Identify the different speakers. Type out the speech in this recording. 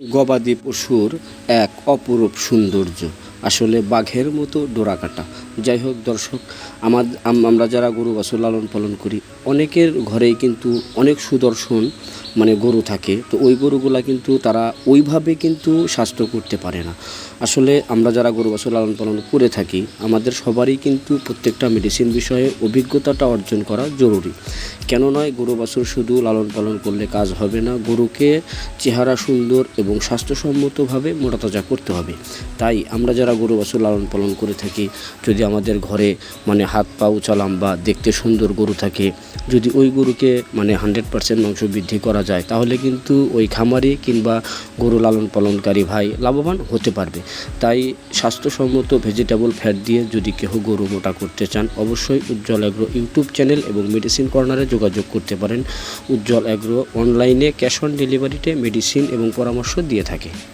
Speaker 1: গবাদি পশুর এক অপরূপ সৌন্দর্য, আসলে বাঘের মতো ডোরাকাটা। যাই হোক দর্শক, আমরা যারা গরু বাছুর লালন পালন করি, অনেকের ঘরেই কিন্তু অনেক সুদর্শন গরু থাকে। তো ওই গরুগুলা কিন্তু তারা ওইভাবে কিন্তু স্বাস্থ্য করতে পারে না। আসলে আমরা যারা গরু বাছুর লালন পালন করে থাকি, আমাদের সবারই কিন্তু প্রত্যেকটা মেডিসিন বিষয়ে অভিজ্ঞতাটা অর্জন করা জরুরি। কেন নয়, গরু বাছুর শুধু লালন পালন করলে কাজ হবে না, গরুকে চেহারা সুন্দর এবং স্বাস্থ্যসম্মতভাবে মোটাতাজা করতে হবে। তাই আমরা যারা গরু বাছুর লালন পালন করে থাকি, যদি আমাদের ঘরে হাত পা উঁচা লম্বা দেখতে সুন্দর গরু থাকে, যদি ওই গরুকে 100% মাংস বৃদ্ধি করা যায়, তাহলে কিন্তু ওই খামারি কিংবা গরু লালন পালনকারী ভাই লাভবান হতে পারবে। তাই স্বাস্থ্যসম্মত ভেজিটেবল ফ্যাট দিয়ে যদি কেউ গরু মোটা করতে চান, অবশ্যই উজ্জ্বল অ্যাগ্রো ইউটিউব চ্যানেল এবং মেডিসিন কর্নারে যোগাযোগ করতে পারেন। উজ্জ্বল অ্যাগ্রো অনলাইনে ক্যাশ অন ডেলিভারিতে মেডিসিন এবং পরামর্শ দিয়ে থাকে।